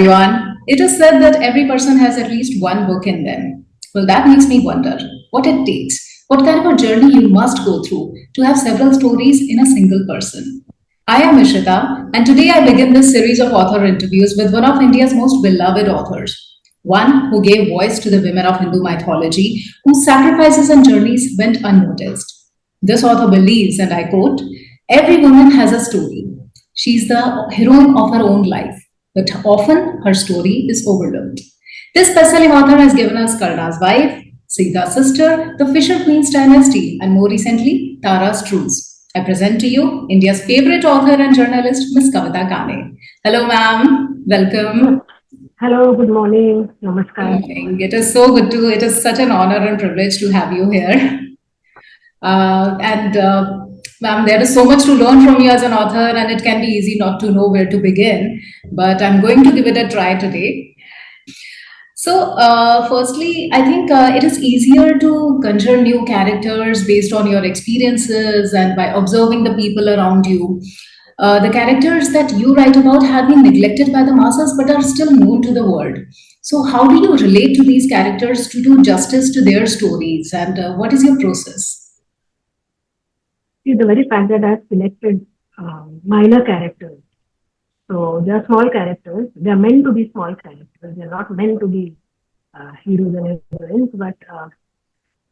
everyone. It is said that every person has at least one book in them. Well, that makes me wonder what it takes, what kind of a journey you must go through to have several stories in a single person. I am Ishita, and today I begin this series of author interviews with one of India's most beloved authors, one who gave voice to the women of Hindu mythology, whose sacrifices and journeys went unnoticed. This author believes, and I quote, every woman has a story. She's the heroine of her own life, but often her story is overlooked. This best-selling author has given us Karna's wife, Sita's sister, the Fisher Queen's dynasty, and more recently, Tara's truths. I present to you India's favorite author and journalist, Miss Kavita Kané. Hello, ma'am. Welcome. Hello, good morning. Namaskar. It is so good to, it is such an honor and privilege to have you here. And ma'am, there is so much to learn from you as an author, and it can be easy not to know where to begin. But I'm going to give it a try today. So, firstly, I think it is easier to conjure new characters based on your experiences and by observing the people around you. The characters that you write about have been neglected by the masses but are still known to the world. So, how do you relate to these characters to do justice to their stories, and what is your process? See, the very fact that I've selected minor characters. So they are small characters. They are meant to be small characters. They are not meant to be heroes and heroines. But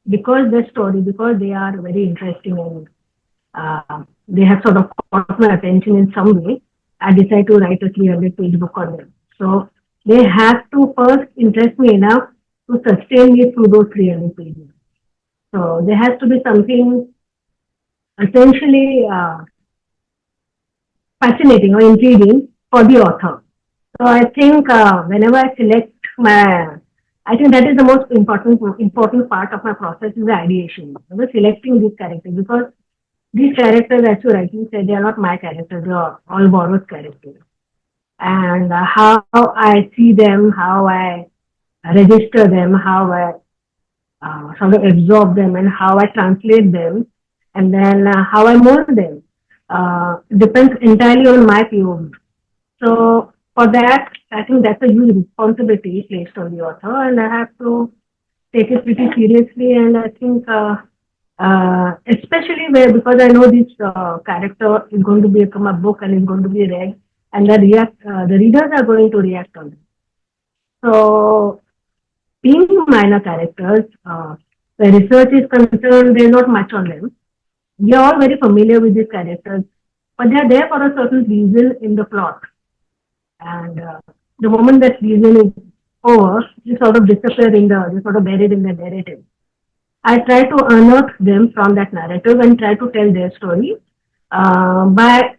because their story, because they are very interesting and they have sort of caught my attention in some way, I decided to write a 300-page book on them. So they have to first interest me enough to sustain me through those 300 pages. So there has to be something essentially fascinating or intriguing for the author. So I think whenever I select I think that is the most important part of my process is the ideation. Selecting these characters, because these characters, as you rightly said, they are not my characters; they are all borrowed characters. And how I see them, how I register them, how I sort of absorb them, and how I translate them, and then how I mold them depends entirely on my POV. So for that, I think that's a huge responsibility placed on the author, and I have to take it pretty seriously. And I think, especially where because I know this character is going to become a book and is going to be read, and the readers are going to react on it. So being minor characters, where research is concerned, there's not much on them. We are all very familiar with these characters, but they are there for a certain reason in the plot. And the moment that reason is over, they sort of disappear they sort of buried in the narrative. I try to unearth them from that narrative and try to tell their story by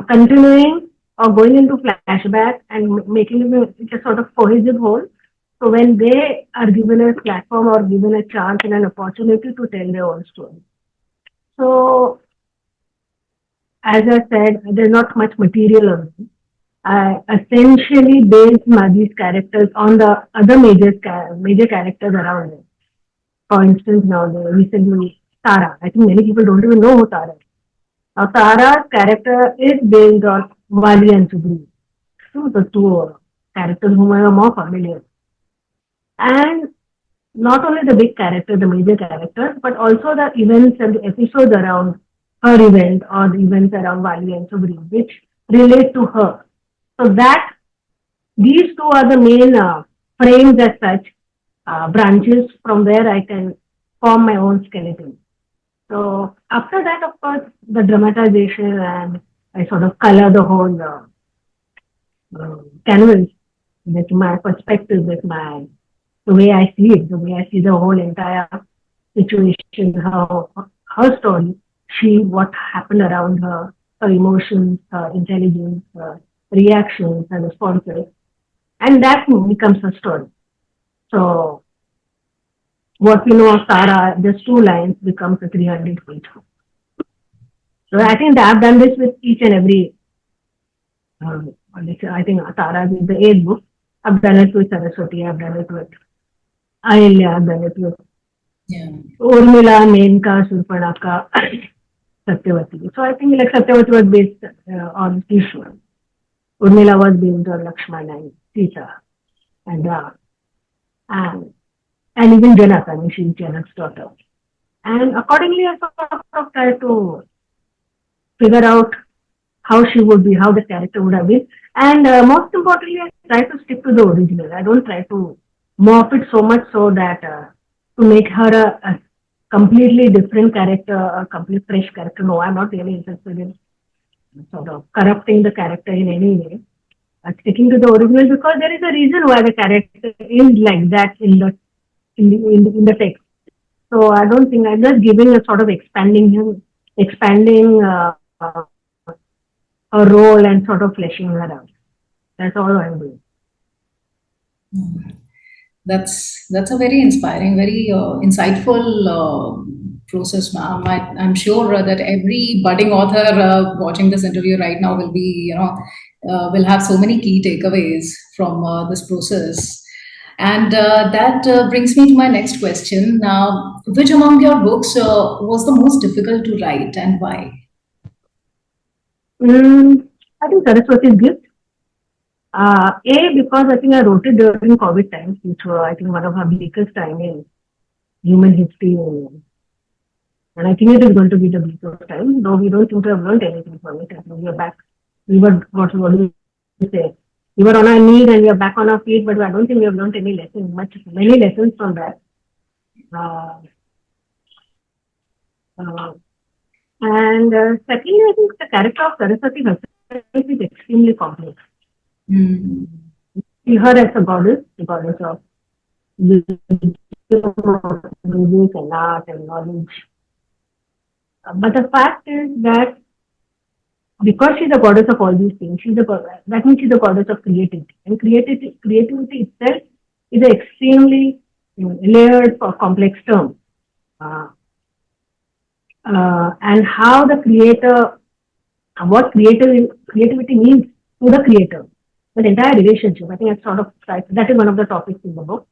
continuing or going into flashback and making it a sort of cohesive whole. So when they are given a platform or given a chance and an opportunity to tell their own story. So, as I said, there's not much material on them. I essentially based these characters on the other major characters around them. For instance, now the recently Tara. I think many people don't even know who Tara is. Now, Tara's character is based on Vali and Subri. So the two characters whom I am more familiar. And not only the big character, the major characters, but also the events and the episodes around her event or the events around Vali and Subri, which relate to her. So that these two are the main frames as such, branches from where I can form my own skeleton. So after that, of course, the dramatization and I sort of color the whole canvas with my perspective, with the way I see it, the way I see the whole entire situation, how her story, what happened around her, her emotions, her intelligence, her reactions and responses, and that becomes her story. So what we know of Tara, just two lines becomes a 300-page book. So I think that I've done this with each and every, I think Tara is the 8th book. I've done it with Saraswati, I've done it with Ahilya, I've done it with Urmila, Menka, Surpanaka, Satyavati. So I think like Satyavati was based on Ishwar. Urmila was based on Lakshmana and Sita and Ram, and and even Janak. I mean, she's Janak's daughter. And accordingly, I sort of tried to figure out how she would be, how the character would have been. And most importantly, I try to stick to the original. I don't try to morph it so much so that to make her a completely different character, a complete fresh character. No, I'm not really interested in sort of corrupting the character in any way. Sticking to the original because there is a reason why the character is like that in the text. So I don't think I'm just giving a sort of expanding a role and sort of fleshing her out. That's all I'm doing. Mm. That's a very inspiring, very insightful process, ma'am. I'm sure that every budding author watching this interview right now will be, will have so many key takeaways from this process. And that brings me to my next question. Which among your books was the most difficult to write and why? Mm, I think Saraswati's gift. Because I think I wrote it during COVID times, which were I think one of our bleakest time in human history, and I think it is going to be the bleakest time. Though we don't seem to have learned anything from it. I think we are back. We were what do we say? We were on our knees and we are back on our feet, but I don't think we have learned any lessons, many lessons from that. Uh, uh, and secondly, I think the character of Saraswati herself is extremely complex. Mm. See her as a goddess of wisdom, music and art and knowledge. But the fact is that because she's the goddess of all these things, that means she's the goddess of creativity. And creativity itself is an extremely layered or complex term. Uh, and how the creator, what creativity means to the creator, the entire relationship. I think that's sort of that is one of the topics in the book.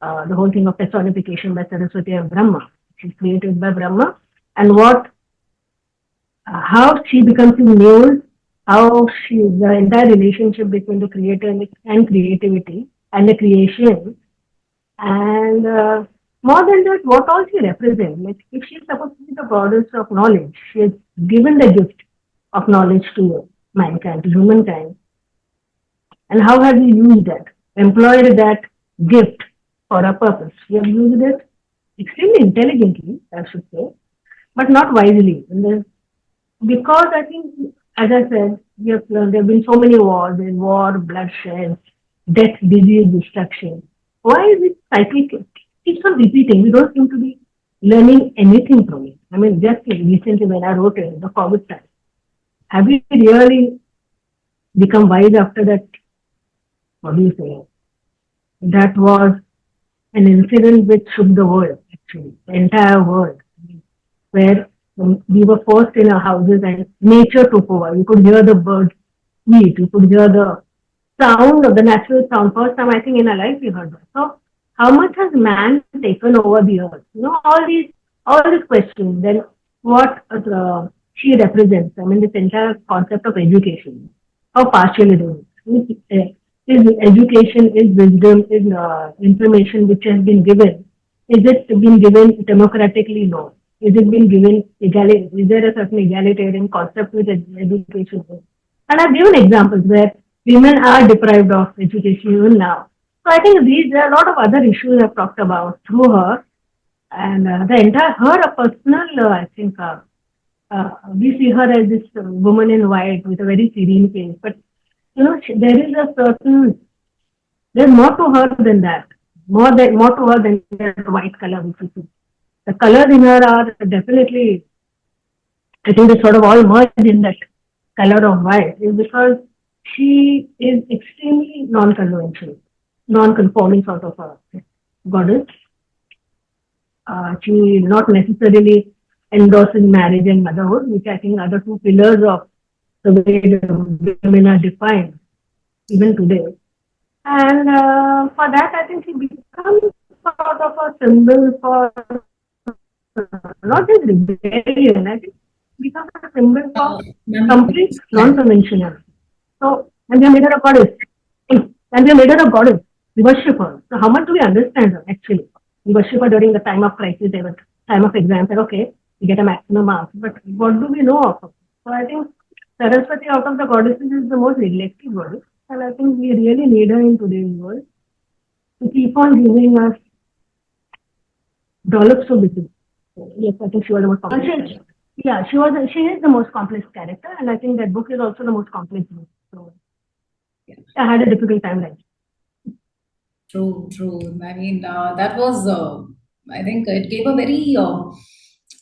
The whole thing of personification by Saraswati and Brahma. She's created by Brahma, and how she becomes his muse, how the entire relationship between the creator and creativity and the creation, and more than that, what all she represents. Like if she's supposed to be the goddess of knowledge, she has given the gift of knowledge to mankind, to humankind, and how have we used that, employed that gift for a purpose? We have used it extremely intelligently, I should say, but not wisely. Because I think, as I said, there have been so many wars, there's war, bloodshed, death, disease, destruction. Why is it cycle keeps on repeating? We don't seem to be learning anything from it. I mean, just recently when I wrote it, the COVID time, have we really become wise after that? What do you say? That was an incident which shook the world, actually, the entire world, where we were forced in our houses and nature took over. You could hear the birds tweet, you could hear the sound of the natural sound. First time I think in our life we heard that. So how much has man taken over the earth? All these questions. Then what she represents. I mean, this entire concept of education. How partial it is. Is education, is wisdom, is information which has been given. Is it been given democratically? No. Is it been given is there a certain egalitarian concept with education? And I've given examples where women are deprived of education even now. So I think there are a lot of other issues I've talked about through her, and the entire her a personal. I think we see her as this woman in white with a very serene face, but there is a certain. There's more to her than that. More to her than that white color which we see. The colors in her are definitely, I think they sort of all merge in that color of white, is because she is extremely non-conventional, non-conforming sort of a goddess. She not necessarily endorses marriage and motherhood, which I think are the two pillars of the way the women are defined even today. And for that, I think she becomes sort of a symbol for not just rebellion, I think becomes a symbol for Ma'am, complete non-conventional. So, and they made her a goddess. And we made her a goddess. We worship her. So how much do we understand her actually? We worship her during the time of crisis, time of exam. And okay, we get a maximum marks. But what do we know of her? So I think Saraswati out of the goddesses is the most neglected goddess. And I think we really need her in today's world to keep on giving us dollops of wisdom. Yes, I think she was the most complex character. Yeah, she is the most complex character, and I think that book is also the most complex book. So I had a difficult time writing. True, true. I mean, that was, I think it gave a very,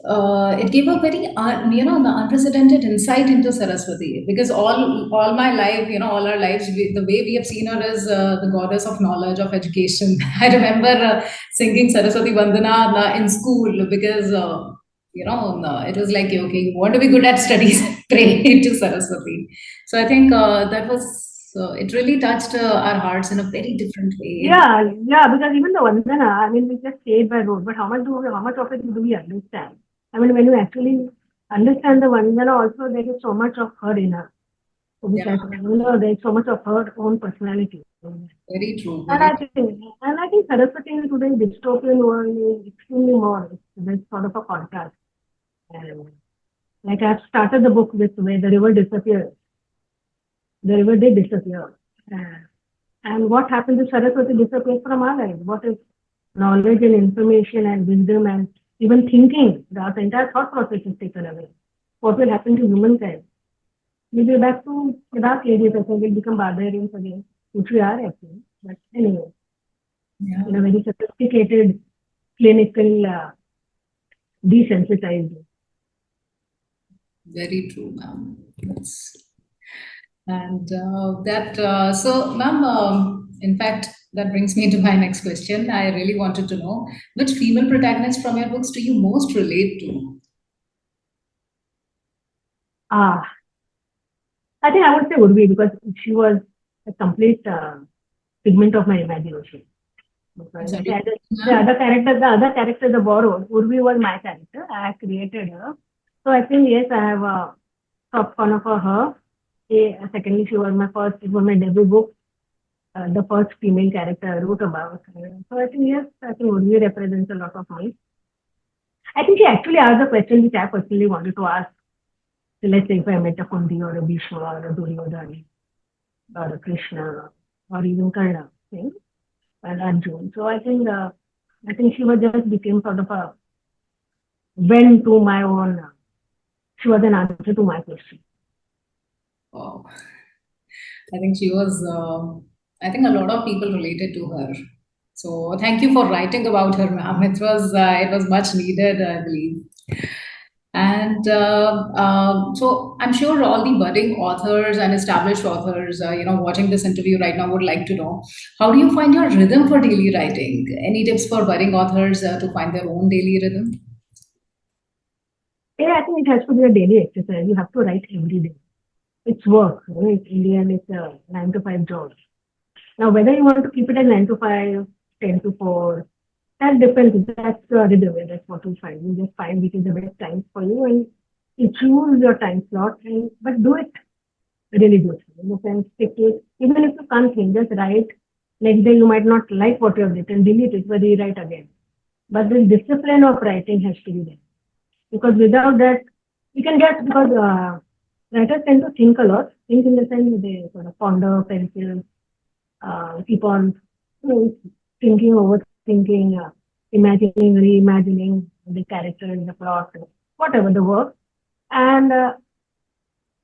the unprecedented insight into Saraswati, because all my life, all our lives, the way we have seen her as the goddess of knowledge, of education. I remember singing Saraswati Vandana in school because, it was like, okay, you want to be good at studies, pray to Saraswati. So I think that was, it really touched our hearts in a very different way. Yeah, because even the Vandana, I mean, we just say it by rote, but how much of it do we understand? I mean, when you actually understand the Vandana, also there is so much of her in her. So Yeah, there's so much of her own personality. very true, And very I think Saraswati in today's dystopian world is extremely more. There's sort of a contrast. And like I've started the book with where the river disappears. The river did disappear. And what happened to Saraswati disappears from our lives? What is knowledge and information and wisdom and even thinking? The entire thought process is taken away. What will happen to humankind? We'll be back to the dark ages. I think we'll become barbarians again, which we are actually. But anyway, yeah, in a very sophisticated, clinical, desensitized. very true, ma'am. That's and that so, ma'am. In fact, that brings me to my next question. I really wanted to know which female protagonist from your books do you most relate to? Ah, I think I would say Urvi because she was a complete figment of my imagination. I'm Because sorry, ma'am. the other character, the borrowed, Urvi was my character. I created her. So I think yes, I have a soft corner for her. Secondly, she was it was my debut book, the first female character I wrote about. So I think yes, I think Urvi represents a lot of me. I think she actually asked the question which I personally wanted to ask. So let's say if I met a Kundi or a Bhishma or a Duryodhana or a Krishna or even Karna, okay, and Arjun. So I think she was just became sort of a went to my own. She was an answer to my question. Oh, I think she was. I think a lot of people related to her. So thank you for writing about her, ma'am. It was much needed, I believe. And so I'm sure all the budding authors and established authors, watching this interview right now would like to know, how do you find your rhythm for daily writing? Any tips for budding authors to find their own daily rhythm? Yeah, I think it has to be a daily exercise. You have to write every day. It's work. It's Indian. It's a 9 to 5 job. Now, whether you want to keep it at 9 to 5, 10 to 4, that depends. That's the rhythm. That's what you find. You just find which is the best time for you, and you choose your time slot. But do it really good. In the sense, stick to it. Even if you can't think, just write. Next day you might not like what you have written, delete it, but rewrite again. But the discipline of writing has to be there. Because without that, you can get, because writers tend to think a lot, think in the sense they sort of ponder pencils, keep on thinking, overthinking, imagining, reimagining the character and the plot, whatever the work. And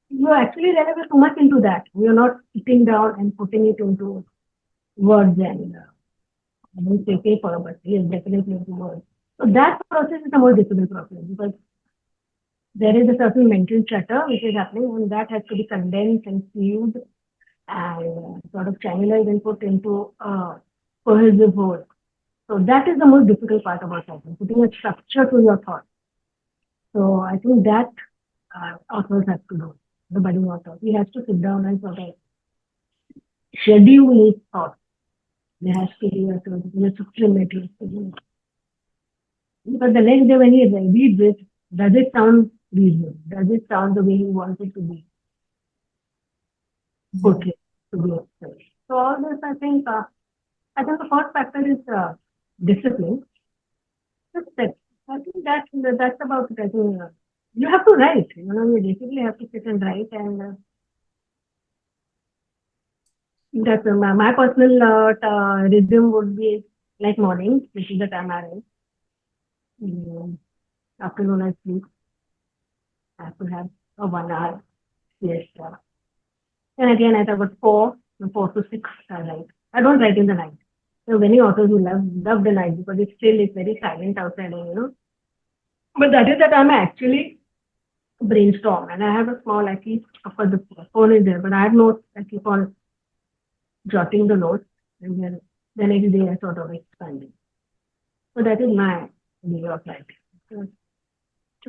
you actually realize too much into that. You're not sitting down and putting it into words and I won't say paper, but yes, definitely into words. So that process is the most difficult process because there is a certain mental chatter which is happening, and that has to be condensed and fused and sort of channelized and put into a cohesive whole. So that is the most difficult part about writing, putting a structure to your thought. So I think that authors have to do. The budding author, he has to sit down and sort of schedule his thoughts. There has to be a sort of systematic. Because the next day when he reads it, does it sound reasonable? Does it sound the way he wants it to be Yeah. portrayed, to be expressed? So all this, I think the first factor is discipline. Just that. I think that's about it. I think you have to write. You basically have to sit and write, and that's my personal rhythm would be like morning, which is the time I write. Mm, Afternoon I sleep. I have to have a 1 hour siesta. And again, at about 4 to 6, I write. I don't write in the night. There are many authors who love the night because it's very silent outside, But that is the time I actually brainstorm. And I have a small, I keep, of course, the phone is there, but I have notes. I keep on jotting the notes, and then the next day I sort of expand it. So that is my way of writing. So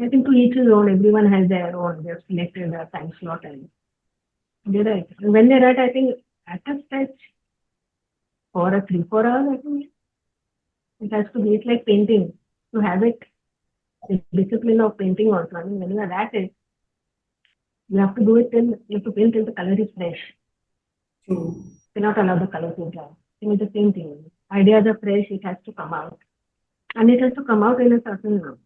I think to each his own, everyone has their own, they've selected a time slot and they write. And when they write, I think at a stretch for a 3, 4 hours, I think it has to be, it's like painting. To have it, the discipline of painting also. I mean, when you are at it, you have to do it till, you have to paint till the color is fresh. True. You cannot allow the color to dry. It's the same thing. Ideas are fresh, it has to come out. And it has to come out in a certain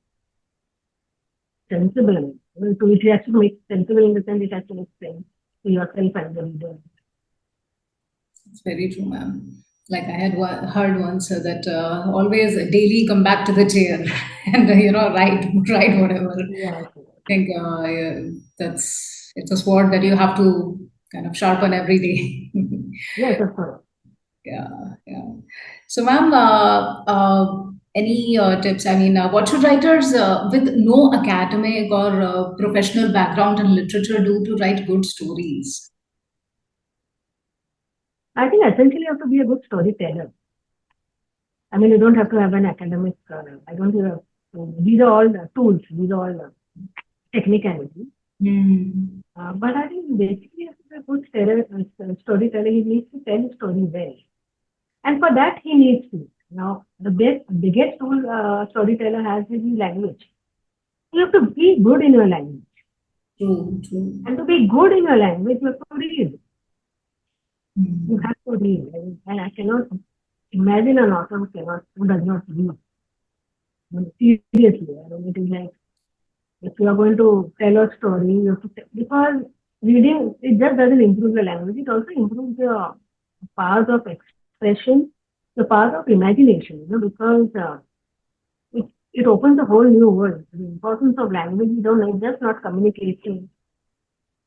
sensible. It has to make sensible in the sense it has to make sense to yourself and the reader. It's very true, ma'am. Like I had heard once that always daily come back to the chair and write whatever. Yeah. I think yeah, that's it's a sword that you have to kind of sharpen every day. Yes, of course. Yeah, yeah. So, ma'am, any tips? I mean, what should writers with no academic or professional background in literature do to write good stories? I think essentially you have to be a good storyteller. I mean, you don't have to have an academic, I don't have, these are all the tools, these are all technicalities. Hmm. But I think basically, as a good storyteller, he needs to tell his story well. And for that, he needs to. Now, biggest tool storyteller has is his language. You have to be good in your language. True, true. And to be good in your language, you have to read. You Hmm. have to read. And I cannot imagine an author who does not read. I mean, seriously, I mean, it is like if you are going to tell a story, you have to because reading it just doesn't improve your language; it also improves your powers of expression, the powers of imagination. Because it opens a whole new world. The importance of language, you don't know, it's just not communicating,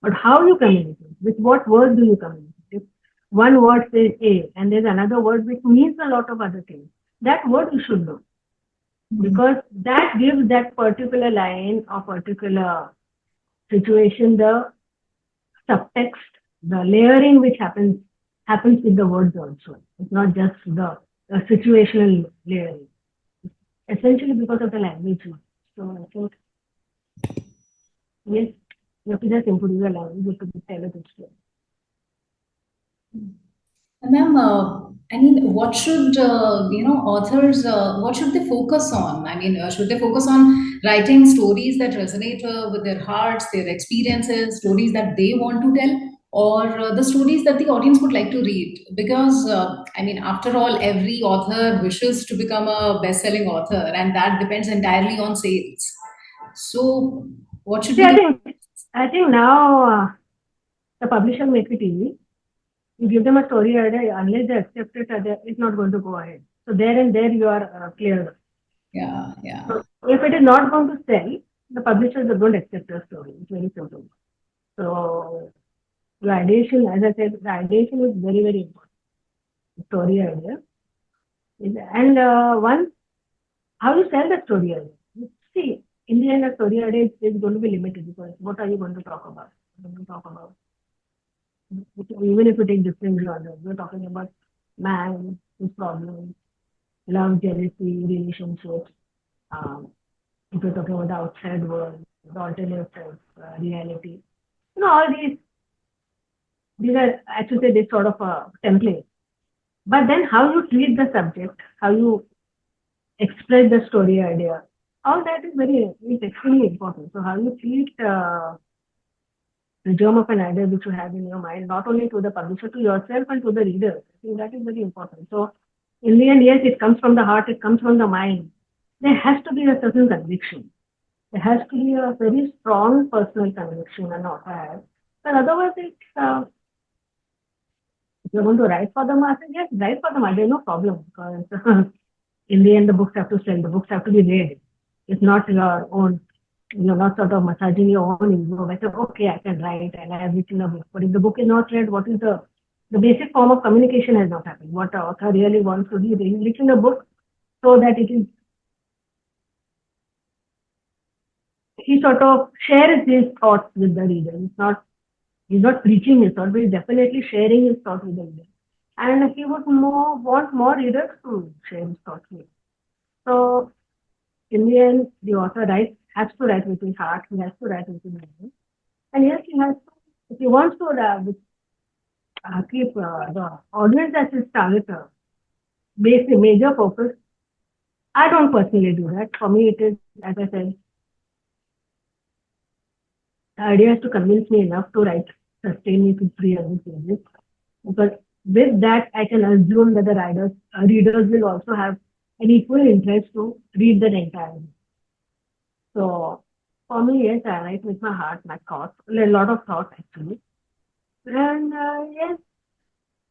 but how you communicate. With what word do you communicate? If one word says A and there's another word which means a lot of other things, that word you should know Hmm. because that gives that particular line or particular situation the subtext, the layering which happens with the words also. It's not just the situational layering. Essentially because of the language. So I think yes, you have to just improve your language, you have to tell a good story. And ma'am, I mean, what should authors? What should they focus on? I mean, should they focus on writing stories that resonate with their hearts, their experiences, stories that they want to tell, or the stories that the audience would like to read? Because I mean, after all, every author wishes to become a best-selling author, and that depends entirely on sales. So, what should See, be the I think now the publisher makes it easy. You give them a story idea, unless they accept it, it's not going to go ahead. So there and there you are clear. yeah, yeah. So if it is not going to sell, the publishers don't accept your story. It's very simple. So the ideation, as I said, the ideation is very, very important. The story idea. And once, how you sell the story idea? See, in the end, the story idea is going to be limited because what are you going to talk about? What are you going to talk about? Even if you take different genres, we're talking about man, his problems, love, jealousy, relationships. Um, if you're talking about the outside world, the alternate reality, all these are actually this sort of a template. But then how you treat the subject, how you express the story idea, all that is extremely important. So how you treat the germ of an idea which you have in your mind, not only to the publisher, to yourself and to the reader. I think that is very important. So in the end, yes, it comes from the heart, it comes from the mind. There has to be a certain conviction. There has to be a very strong personal conviction and not has. But otherwise, if you're going to write for the masses, yes, write for the masses. There's no problem because in the end, the books have to sell. The books have to be read. It's not your own. You're not sort of massaging your own ego. Like, okay, I can write and I have written a book. But if the book is not read, what is the basic form of communication has not happened. What the author really wants to do, he's written a book so that it is he sort of shares his thoughts with the reader. He's not preaching his thoughts, but he's definitely sharing his thoughts with the reader. And he would want more readers to share his thoughts with. So in the end, the author has to write with his heart, he has to write with his mind. And yes, he has to, if he wants to keep the audience as his target, major focus. I don't personally do that. For me, it is, as I said, the idea is to convince me enough to write, sustain me to 300 pages. Because with that, I can assume that the readers will also have an equal interest to read the entire book. So for me, yes, I write with my heart, my thoughts, a lot of thoughts actually. And yes,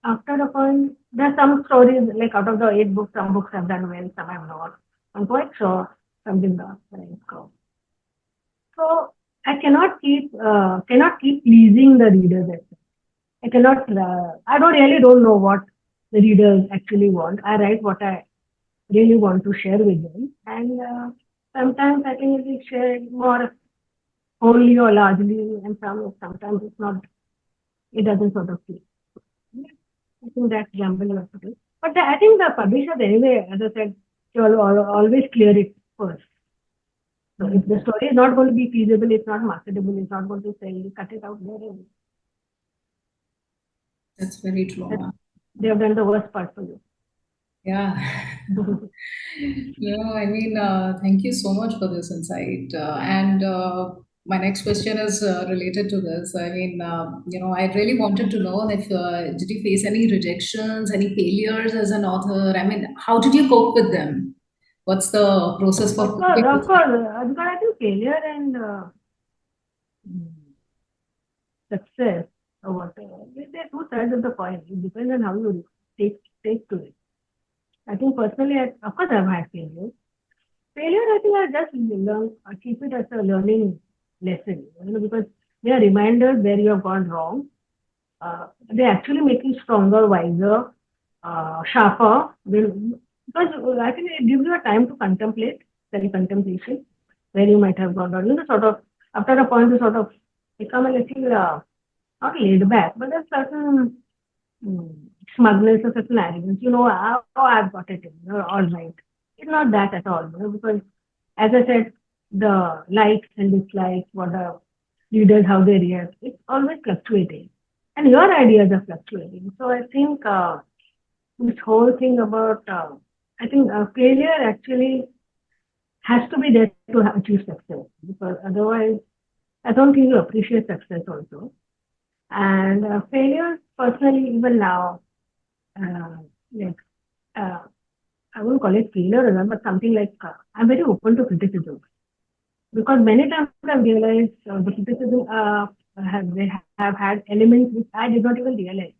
after a point, there are some stories, like out of the 8 books, some books have done well, some have not. I'm quite sure some did not. So I cannot keep pleasing the readers. I cannot. I don't know what the readers actually want. I write what I really want to share with them, and sometimes I think it is shared more wholly or largely, and sometimes it's not. It doesn't sort of fit. I think that's gamble you have to do. But I think the publishers anyway, as I said, they will always clear it first. So if the story is not going to be feasible, it's not marketable, it's not going to sell, you cut it out there. That's very true. They have done the worst part for you. Yeah. No, I mean, thank you so much for this insight. And my next question is related to this. I mean, I really wanted to know if did you face any rejections, any failures as an author? I mean, how did you cope with them? What's the process for Of course, coping with them? because I think failure and success or whatever, they're two sides of the coin. It depends on how you take to it. I think personally, of course, I've had failures. Failure, I think I just keep it as a learning lesson, because they are reminders where you have gone wrong. They actually make you stronger, wiser, sharper. Because I think it gives you a time to contemplate, self-contemplation, where you might have gone wrong. Sort of, after a point, you sort of become a little, not laid back, but a certain smugness, a certain arrogance. I've got it in, all right. It's not that at all, because as I said, the likes and dislikes, what the readers, how they react, it's always fluctuating. And your ideas are fluctuating. So I think this whole thing about, I think failure actually has to be there to achieve success, because otherwise, I don't think you appreciate success also. And failure, personally, even now, like, I won't call it failure, but something like I'm very open to criticism, because many times I've realized the criticism they have had elements which I did not even realize.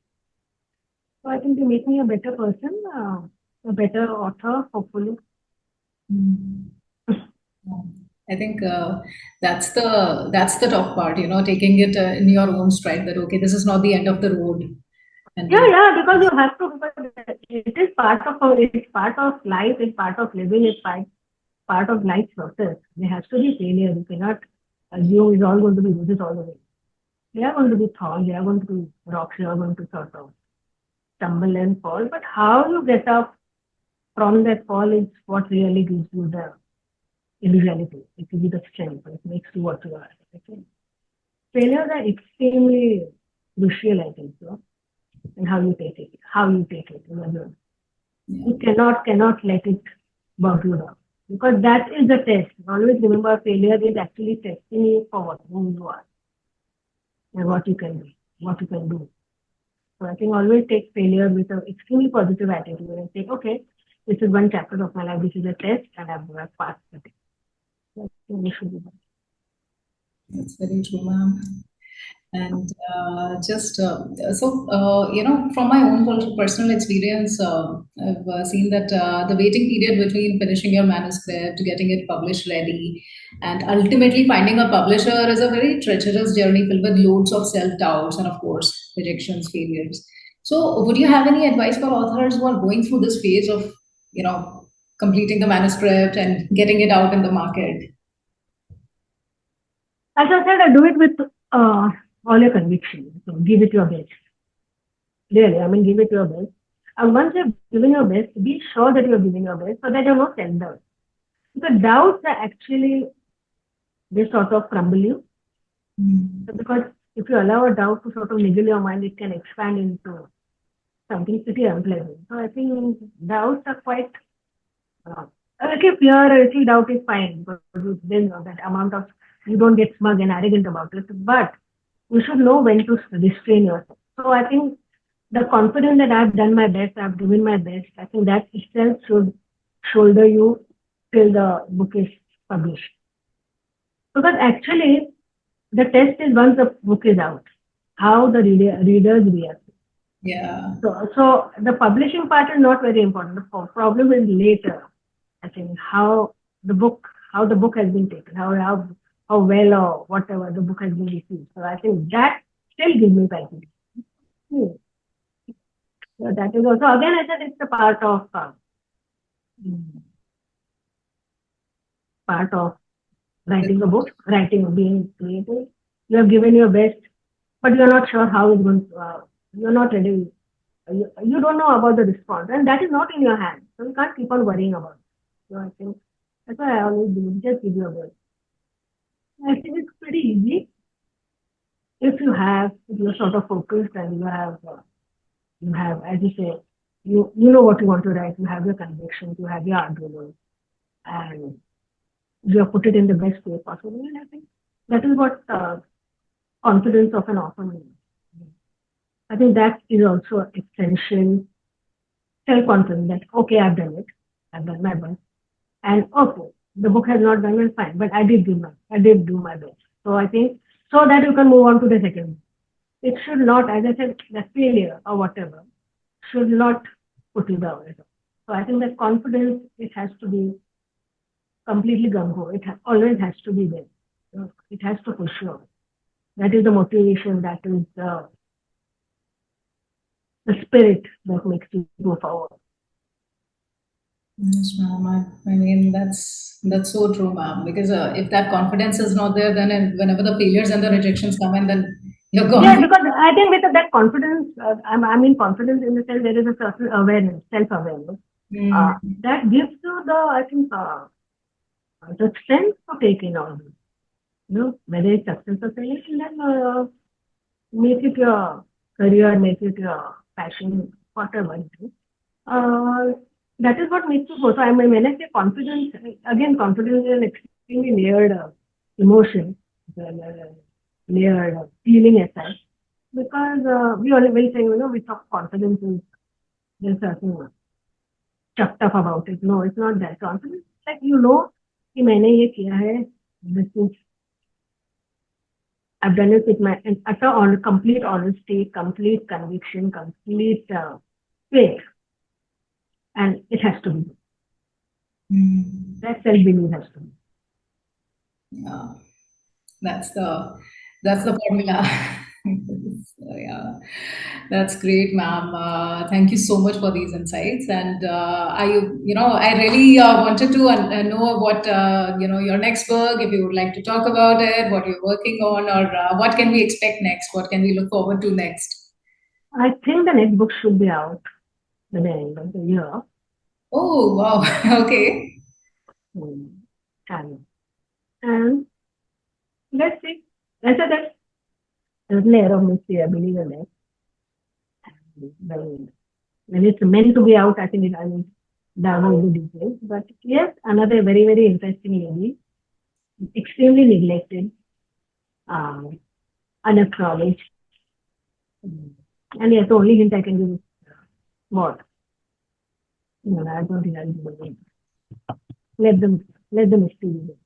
So I think they make me a better person, a better author, hopefully. Mm. I think that's the tough part, taking it in your own stride that okay, this is not the end of the road, and Yeah, because you have to, because it is part of life, it's part of living, it's part of life's process. There has to be failure. You cannot assume it's all going to be roses all the way. There are going to be thorns, there are going to be rocks, you are going to sort of stumble and fall. But how you get up from that fall is what really gives you the individuality. It gives you the strength. It makes you what you are. Okay? Failures are extremely crucial, I think, so. And how you take it. yeah. You cannot let it bug you down. Because that is the test. Always remember, failure is actually testing you for who you are. and what you can do, what you can do. So I think always take failure with an extremely positive attitude and say, okay, this is one chapter of my life, this is a test, and I've passed the test. So I think we should be that. That's very true, ma'am. And just so from my own personal experience, I've seen that the waiting period between finishing your manuscript, getting it published ready, and ultimately finding a publisher is a very treacherous journey filled with loads of self doubts and, of course, rejections, failures. So, would you have any advice for authors who are going through this phase of, you know, completing the manuscript and getting it out in the market? As I said, I do it with uh, all your conviction. So give it your best. Really, I mean, give it your best. And once you've given your best, be sure that you're giving your best so that you're not self-doubt. Because doubts are actually, they sort of crumble you. Mm. So because if you allow a doubt to sort of niggle your mind, it can expand into something pretty unpleasant. So I think doubts are quite, a little fear, a little doubt is fine because there's that amount of, you don't get smug and arrogant about it. But you should know when to restrain yourself. So I think the confidence that I've done my best, I've given my best, I think that itself should shoulder you till the book is published. Because actually, the test is once the book is out, how the readers react. Yeah. So the publishing part is not very important. The problem is later. I think how the book has been taken, how well or whatever the book has been received. So I think that still gives me confidence. Hmm. So that is also again I said it's a mm, part of writing a book, writing being creative. You have given your best, but you're not sure how it's going to. You're not ready. You don't know about the response, and that is not in your hands. So you can't keep on worrying about it. So I think that's why I always do. Just give your best. I think it's pretty easy if you're sort of focused and you have, as you say, you know what you want to write. You have your convictions, you have your arguments, and you have put it in the best way possible. And I think that is what confidence of an author means. I think that is also essential self-confidence that okay, I've done my best, and okay, the book has not done well, fine, but I did do my best. So I think so that you can move on to the second. It should not, as I said, the failure or whatever should not put you down at all. So I think that confidence it has to be completely gung ho. Always has to be there. It has to push you. That is the motivation. That is the spirit that makes you go forward. Yes, ma'am. I mean, that's so true, ma'am. Because if that confidence is not there, then whenever the failures and the rejections come in, then you're Yeah, gone. because I think with that confidence, I mean confidence in the sense there is a certain awareness, self-awareness. Mm. That gives you I think, the strength to take in all this. Whether it's success or failure, and then make it your career, make it your passion, whatever it is. Uh, that is what makes you go. So I mean, when I say confidence, again, confidence is an extremely layered emotion, layered feeling as such. Because we always say, we talk confidence is there's certain chucked up about it. No, it's not that. Confidence is like कि मैंने ये किया है. This is I've done it with my utter complete honesty, complete conviction, complete faith, and it has to be. Mm. That self-belief has to be. Yeah, that's the formula. So, yeah, that's great, ma'am. Thank you so much for these insights. And I really wanted to know what your next book, if you would like to talk about it, what you're working on, or what can we expect next? What can we look forward to next? I think the next book should be out by the end of the year. Oh, wow. Okay. Hmm. And let's see. I said that there's a layer of mystery, I believe in that. When it's meant to be out, I think I will download the details. But yes, another very, very interesting lady, extremely neglected. Um, unacknowledged. And yes, the only hint I can give is what? No, I don't think I'll do it. Let them experience it.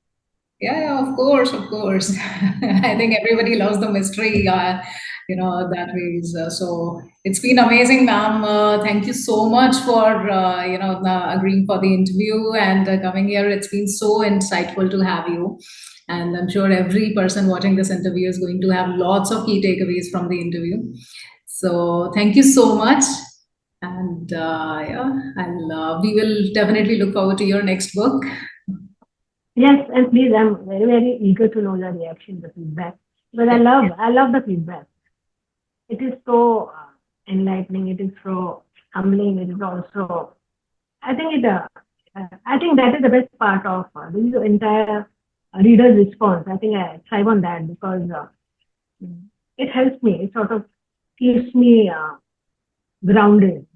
Yeah, of course, of course. I think everybody loves the mystery, that ways. So it's been amazing, ma'am. Thank you so much for, agreeing for the interview and coming here. It's been so insightful to have you. And I'm sure every person watching this interview is going to have lots of key takeaways from the interview. So thank you so much. And we will definitely look forward to your next book. Yes, and please, I'm very, very eager to know the reaction, the feedback. But I love the feedback. It is so enlightening. It is so humbling. It is also, I think I think that is the best part of the entire reader's response. I think I thrive on that because it helps me. It sort of keeps me grounded.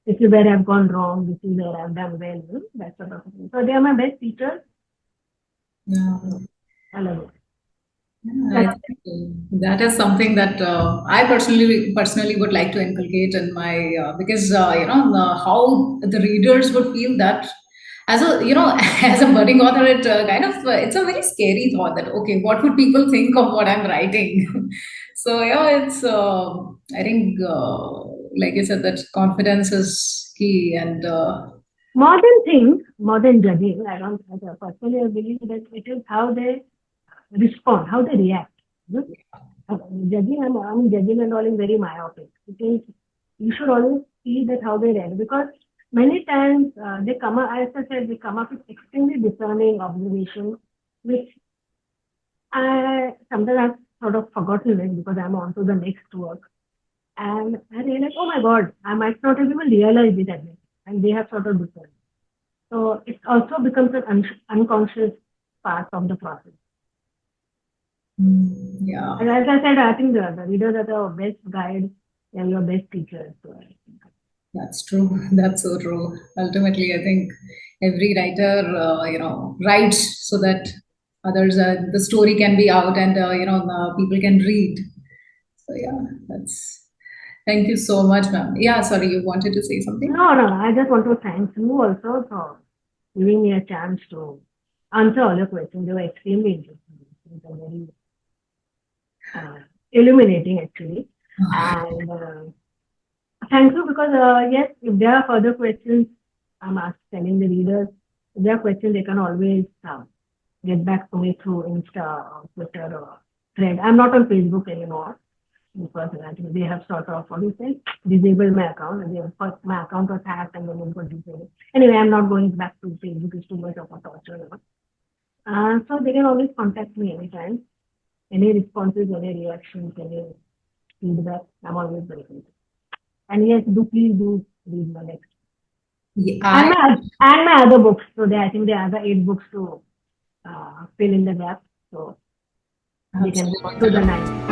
This is where I've gone wrong. This is where I've done well. That sort of thing. So they are my best teachers. Yeah. I love it. I think that is something that I personally would like to inculcate in my because how the readers would feel that as a as a budding author it kind of it's a very scary thought that okay, what would people think of what I'm writing. So yeah, it's I think like you said, that confidence is key. And More than things, more than judging, I don't personally I believe that it is how they respond, how they react. Hmm? Judging, I'm judging and all is very myopic. Because you should always see that how they react because many times they come up, as I said, they come up with extremely discerning observations, which I sometimes I've sort of forgotten it because I'm on to the next work. And I realized, oh my God, I might not have even realized it at least. And they have sort of discerned. So it also becomes an unconscious part of the process. yeah, And as I said, I think the readers are the best guide and your best teachers. So, that's true. That's so true. Ultimately, I think every writer, writes so that others, the story can be out and, people can read. So, yeah, that's, thank you so much, ma'am. Yeah, sorry, you wanted to say something? no, I just want to thank you also for giving me a chance to answer all your questions. They were extremely interesting. They were very uh, illuminating, actually. And thank you because, yes, if there are further questions, telling the readers, if there are questions, they can always get back to me through Insta or Twitter or Thread. I'm not on Facebook anymore because I think they have sort of, what do you say, disabled my account. And first my account was hacked and then it got disabled. Anyway, I'm not going back to Facebook. It's too much of a torture. So they can always contact me anytime. Any responses, any reactions, any feedback, I'm always welcome. And yes, please do read my next. Yeah, And my other books. So I think there are other 8 books to fill in the gap. So we can go to the 9.